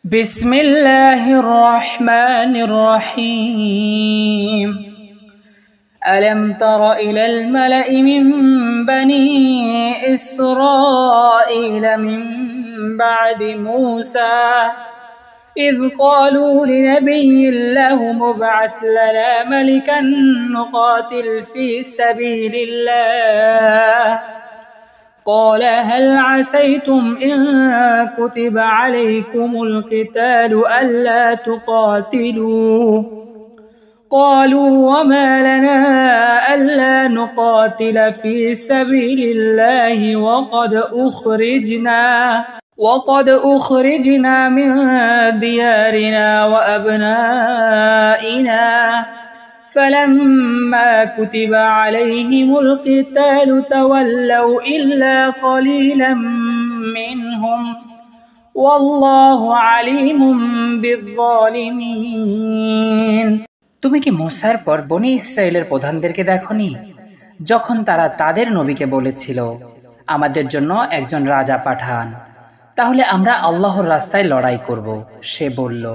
بسم الله الرحمن الرحيم ألم تر إلى الملأ من بني إسرائيل من بعد موسى إذ قالوا لنبي له مبعث لنا ملكا نقاتل في سبيل الله قال هل عسيتم إن كتب عليكم القتال ألا تقاتلوا قالوا وما لنا ألا نقاتل في سبيل الله وقد أخرجنا من ديارنا وأبنائنا فلما كتب عليهم القتال تولوا إلا قليلا منهم والله عليم بالظالمين। তুমি কি মুসার পর বনি ইসরায়েলের প্রধানদেরকে দেখনি, যখন তারা তাদের নবীকে বলেছিল আমাদের জন্য একজন রাজা পাঠান, তাহলে আমরা আল্লাহর রাস্তায় লড়াই করব। সে বলল,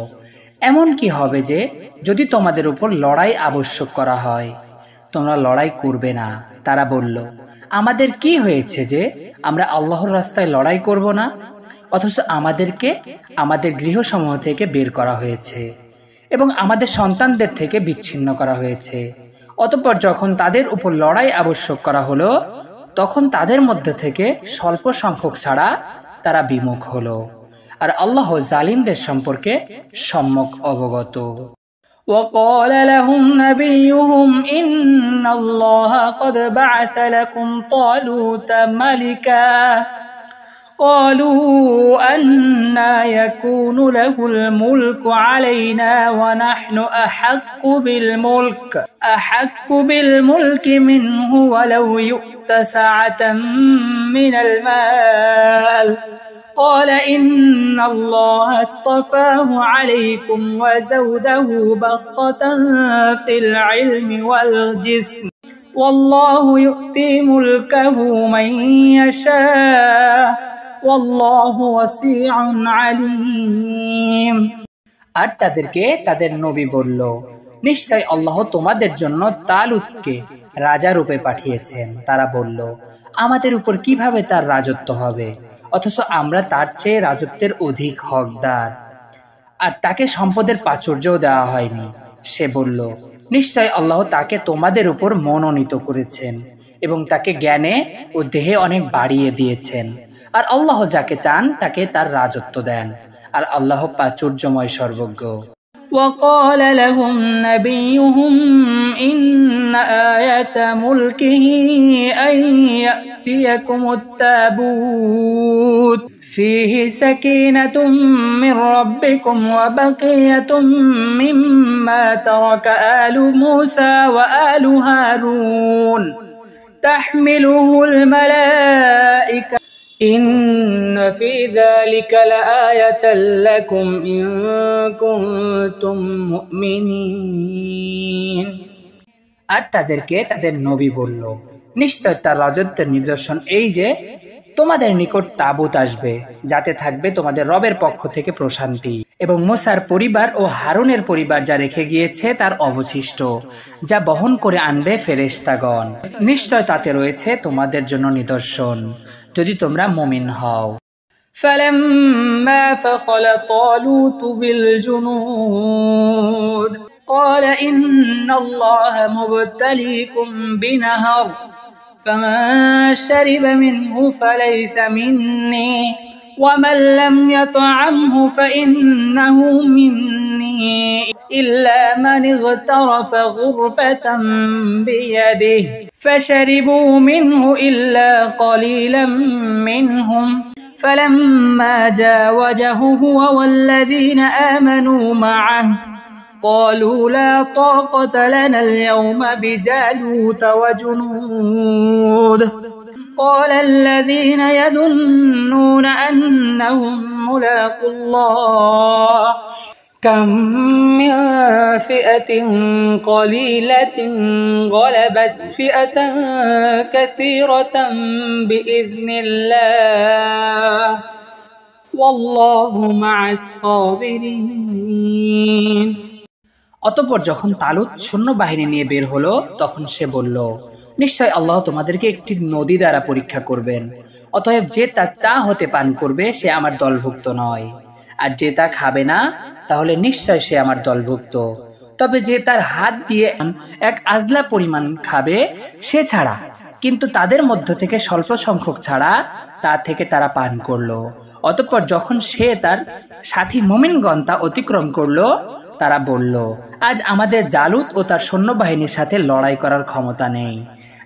এমন কি হবে যে যদি তোমাদের উপর লড়াই আবশ্যক করা হয় তোমরা লড়াই করবে না? তারা বলল, আমাদের কি হয়েছে যে আমরা আল্লাহর রাস্তায় লড়াই করব না, অথচ আমাদেরকে আমাদের গৃহসমূহ থেকে বের করা হয়েছে এবং আমাদের সন্তানদের থেকে বিচ্ছিন্ন করা হয়েছে। অতঃপর যখন তাদের উপর লড়াই আবশ্যক করা হলো তখন তাদের মধ্যে থেকে স্বল্প সংখ্যক ছাড়া তারা বিমুখ হলো। আর আল্লাহ জালিমদের সম্পর্কে সম্যক অবগত। وقال لهم نبيهم إن الله قد بعث لكم طالوت ملكا قالوا أنى يكون له الملك علينا ونحن أحق بالملك منه ولو يؤت سعة من المال قال إن الله اصطفاه عليكم وزوده بسطة في العلم والجسم والله يؤتي ملكه من يشاء والله وسيع عليم। আর তাদেরকে তাদের নবী বলল, নিশ্চয় আল্লাহ তোমাদের জন্য তালুতকে রাজা রূপে পাঠিয়েছেন। তারা বলল, আমাদের উপর কিভাবে তার রাজত্ব হবে, অথচ আমরা তার চেয়ে রাজত্বের অধিক হকদার। আর তাকে সম্পদের প্রাচুর্যও দেওয়া হয়নি। সে বলল, নিশ্চয় আল্লাহ তাকে তোমাদের উপর মনোনীত করেছেন এবং তাকে জ্ঞানে ও দেহে অনেক বাড়িয়ে দিয়েছেন। আর আল্লাহ যাকে চান তাকে তার রাজত্ব দেন, আর আল্লাহ প্রাচুর্যময় সর্বজ্ঞ। وقال لهم نبيهم إن آية ملكه أن يأتيكم التابوت فيه سكينة من ربكم وبقية مما ترك آل موسى وآل هارون تحمله الملائكة إن في ذلك لآية لكم إن كنتم مؤمنين। আর তাদেরকে তাদের নবী বলল, নিশ্চয় তার রাজত্বের নিদর্শন এই যে তোমাদের নিকট তাবুত আসবে, যাতে থাকবে তোমাদের রবের পক্ষ থেকে প্রশান্তি এবং মুসার পরিবার ও হারুনের পরিবার যা রেখে গিয়েছে তার অবশিষ্ট, যা বহন করে আনবে ফেরেশতাগণ। নিশ্চয় তাতে রয়েছে তোমাদের জন্য নিদর্শন যদি তোমরা মুমিন হও। فلما فصل طالوت بالجنود قال إن الله مبتليكم بنهر فمن شرب منه فليس مني ومن لم يطعمه فإنه مني إلا من اغترف غرفة بيده فشربوا منه إلا قليلا منهم فلما جاوزه هو والذين آمنوا معه قالوا لا طاقة لنا اليوم بجالوت وجنوده قال الذين يظنون أنهم ملاقو الله كم من فئة قليلة غلبت فئة كثيرة بإذن الله والله مع الصابرين। অতঃপর যখন তালুত সৈন্যবাহিনী নিয়ে বের হলো তখন সে বলল, নিশ্চয় আল্লাহ তোমাদেরকে একটি নদী দ্বারা পরীক্ষা করবেন, অতএব যে তা হতে পান করবে সে আমার দলভুক্ত নয়, আর যে তা খাবে না তাহলে নিশ্চয় সে আমার দলভুক্ত, তবে যে তার হাত দিয়ে এক আজলা পরিমাণ খাবে সে ছাড়া। কিন্তু তাদের মধ্য থেকে স্বল্প সংখ্যক ছাড়া তা থেকে তারা পান করলো। অতঃপর যখন সে তার সাথী মুমিনগণ তা অতিক্রম করলো, তারা বলল, আজ আমাদের জালুত ও তার সৈন্যবাহিনীর সাথে লড়াই করার ক্ষমতা নেই।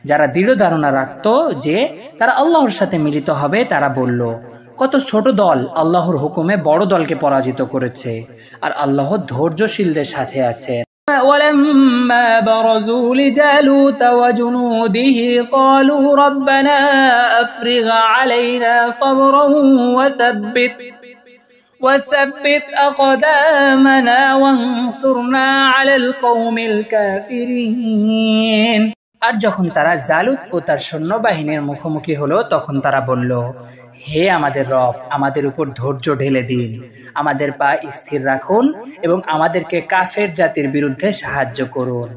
যারা দৃঢ় ধারণা রাখত যে তারা আল্লাহর সাথে মিলিত হবে, তারা বলল, কত ছোট দল আল্লাহর হুকুমে বড় দলকে পরাজিত করেছে, আর আল্লাহ ধৈর্যশীলদের সাথে আছেন। ولما برزوا لجالوت وجنوده قالوا ربنا أفرغ علينا صبرا وثبت أقدامنا وانصرنا على القوم الكافرين। আর যখন তারা জালুত ও তার সৈন্যবাহিনীর মুখোমুখি হলো তখন তারা বলল, হে আমাদের রব, আমাদের উপর ধৈর্য ঢেলে দিন, আমাদের পা স্থির রাখুন এবং আমাদেরকে কাফের জাতির বিরুদ্ধে সাহায্য করুন।